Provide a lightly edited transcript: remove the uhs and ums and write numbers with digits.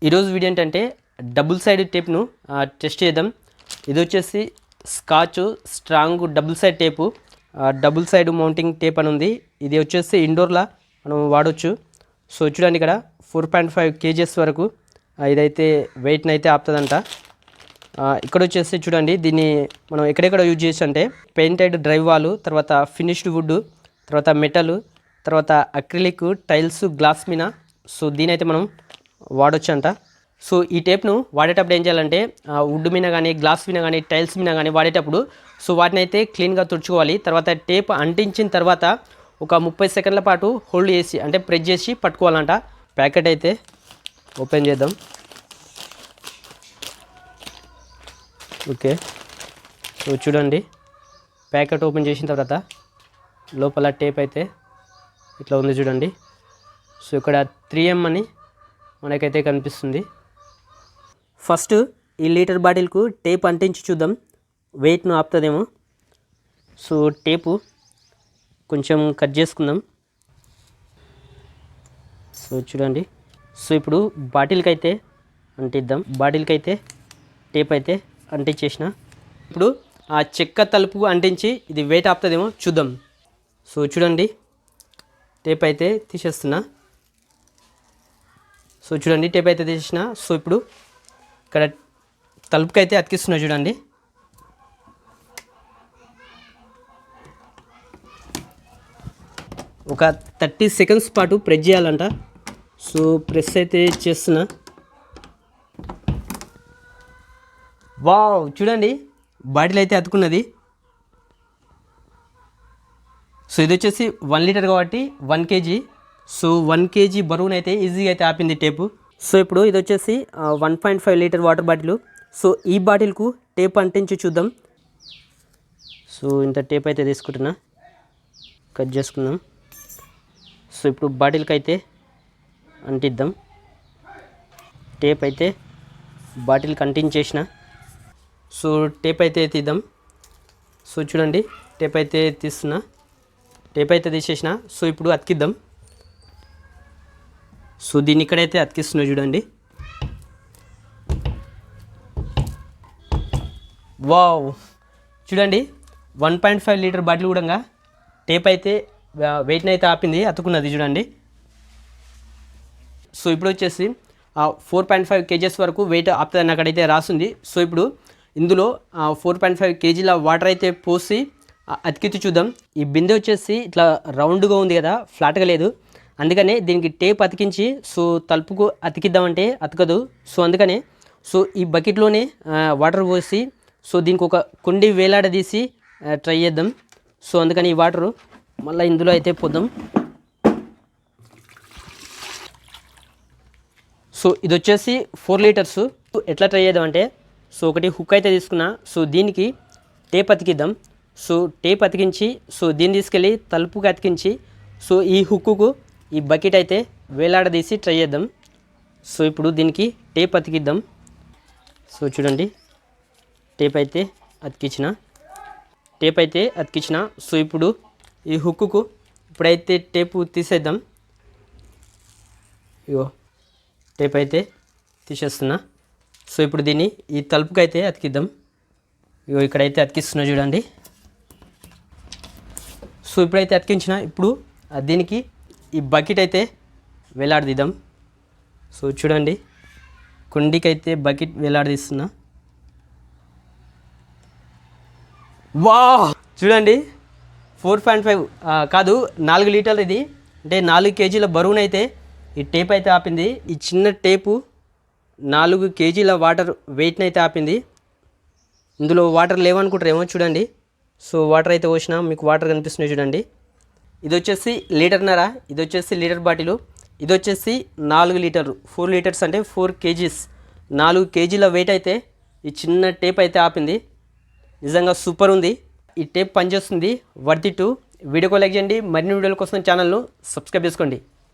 ఈరోజు వీడియో ఏంటంటే double side టేప్ను test చేద్దాం. ఇది వచ్చేసి scotch strong double side tape, double side mounting tape అని ఉంది. ఇది వచ్చేసి ఇండోర్లా మనం వాడవచ్చు. సో చూడండి, ఇక్కడ 4.5 kgs వరకు ఇదైతే వెయిట్ని అయితే ఆపుతుందంట. ఇక్కడ వచ్చేసి చూడండి, దీన్ని మనం ఎక్కడెక్కడ యూజ్ చేసి అంటే పెయింటెడ్ డ్రైవ్ వాల్, తర్వాత ఫినిష్డ్ వుడ్, తర్వాత మెటల్, తర్వాత అక్రిలిక్, టైల్స్, గ్లాస్ మీద. సో దీని అయితే మనం వాడొచ్చు అంట. సో ఈ టేప్ను వాడేటప్పుడు ఏం చేయాలంటే వుడ్ మీద కానీ, గ్లాస్ మీద కానీ, టైల్స్ మీద కానీ వాడేటప్పుడు సో వాటిని అయితే క్లీన్గా తుడుచుకోవాలి. తర్వాత టేప్ అంటించిన తర్వాత ఒక 30 సెకండ్ల పాటు హోల్డ్ చేసి అంటే ప్రెస్ చేసి పట్టుకోవాలంట. ప్యాకెట్ అయితే ఓపెన్ చేద్దాం. ఓకే, సో చూడండి, ప్యాకెట్ ఓపెన్ చేసిన తర్వాత లోపల టేప్ అయితే ఇట్లా ఉంది చూడండి. సో ఇక్కడ 3M అని మనకైతే కనిపిస్తుంది. ఫస్ట్ ఈ లీటర్ బాటిల్కు టేప్ అంటించి చూద్దాం, వెయిట్ను ఆపుతుందేమో. సో టేపు కొంచెం కట్ చేసుకుందాం. సో చూడండి, సో ఇప్పుడు బాటిల్కి అయితే అంటిద్దాం. బాటిల్కి అయితే టేప్ అయితే అంటించేసిన. ఇప్పుడు ఆ చెక్క తలుపు అంటించి ఇది వెయిట్ ఆపుతుందేమో చూద్దాం. సో చూడండి, టేప్ అయితే తీసేస్తున్నా. సో చూడండి, టేప్ అయితే తీసేసిన. సో ఇప్పుడు ఇక్కడ తలుపుకి అయితే అతికిస్తున్నా చూడండి. ఒక 30 సెకండ్స్ పాటు ప్రెస్ చేయాలంట. సో ప్రెస్ అయితే చేస్తున్నా. వావ్, చూడండి, బాటిల్ అయితే అతుకున్నది. సో ఇది వచ్చేసి 1 లీటర్ కాబట్టి 1 kg. సో 1 kg బరువునైతే ఈజీగా అయితే ఆపింది టేపు. సో ఇప్పుడు ఇది వచ్చేసి 1.5 లీటర్ వాటర్ బాటిల్. సో ఈ బాటిల్కు టేప్ అంటించి చూద్దాం. సో ఇంత టేప్ అయితే తీసుకుంటున్నా, కట్ చేసుకుందాం. సో ఇప్పుడు బాటిల్కి అయితే అంటిద్దాం. టేప్ అయితే బాటిల్కి అంటించేసిన. సో టేప్ అయితే తీద్దాం. సో చూడండి, టేప్ అయితే తీస్తున్నా. టేప్ అయితే తీసేసిన. సో ఇప్పుడు అతికిద్దాం. సో దీన్ని ఇక్కడైతే అతికిస్తున్నా చూడండి. వావ్, చూడండి, 1.5 లీటర్ బాటిల్ కూడా టేప్ అయితే వెయిట్ని అయితే ఆపింది, అతుకున్నది చూడండి. సో ఇప్పుడు వచ్చేసి 4.5 kgs వరకు వెయిట్ ఆపుతుందని అక్కడైతే రాసింది. సో ఇప్పుడు ఇందులో 4.5 kgల వాటర్ అయితే పోసి అతికిచ్చి చూద్దాం. ఈ బిందె వచ్చేసి ఇట్లా రౌండ్గా ఉంది కదా, ఫ్లాట్గా లేదు. అందుకనే దీనికి టేప్ అతికించి సో తలుపుకు అతికిద్దామంటే అతకదు. సో అందుకనే సో ఈ బకెట్లోనే వాటర్ పోసి సో దీనికి ఒక కుండి వేలాడదీసి ట్రై చేద్దాం. సో అందుకని ఈ వాటరు మళ్ళీ ఇందులో అయితే పోద్దాం. సో ఇది వచ్చేసి 4 లీటర్స్. ఎట్లా ట్రై చేద్దాం అంటే సో ఒకటి హుక్ అయితే తీసుకున్నా. సో దీనికి టేప్ అతికిద్దాం. సో టేప్ అతికించి సో దీన్ని తీసుకెళ్ళి తలుపుకి అతికించి సో ఈ హుక్కుకు ఈ బకెట్ అయితే వేలాడదీసి ట్రై చేద్దాం. సో ఇప్పుడు దీనికి టేప్ అతికిద్దాం. సో చూడండి, టేప్ అయితే అతికించిన. సో ఇప్పుడు ఈ హుక్కుకు ఇప్పుడైతే టేపు తీసేద్దాం. ఇగో టేప్ అయితే తీసేస్తున్నా. సో ఇప్పుడు దీన్ని ఈ తలుపుకి అయితే అతికిద్దాం. ఇగో ఇక్కడైతే అతికిస్తున్నా చూడండి. సో ఇప్పుడైతే అతికించిన. ఇప్పుడు దీనికి ఈ బకెట్ అయితే వేలాడదీద్దాం. సో చూడండి, కుండీకి అయితే బకెట్ వేలాడదీస్తున్నా. వా, చూడండి, 4.5 కాదు 4 లీటర్లు ఇది. అంటే 4 kgల బరువునైతే ఈ టేప్ అయితే ఆపింది. ఈ చిన్న టేపు 4 kgల వాటర్ వెయిట్ని అయితే ఆపింది. ఇందులో వాటర్ లేవనుకుంటారేమో చూడండి. సో వాటర్ అయితే పోసినా, మీకు వాటర్ కనిపిస్తున్నాయి చూడండి. ఇది వచ్చేసి 1.5 లీటర్, ఇది వచ్చేసి లీటర్ బాటిలు. ఇది వచ్చేసి 4 లీటర్లు. 4 లీటర్స్ అంటే 4 kgs. 4 kgల వెయిట్ అయితే ఈ చిన్న టేప్ అయితే ఆపింది. నిజంగా సూపర్ ఉంది. ఈ టేప్ పనిచేస్తుంది, వర్త్ ఇట్. వీడియోకి లైక్ చేయండి. మరిన్ని వీడియోల కోసం ఛానల్ను సబ్స్క్రైబ్ చేసుకోండి.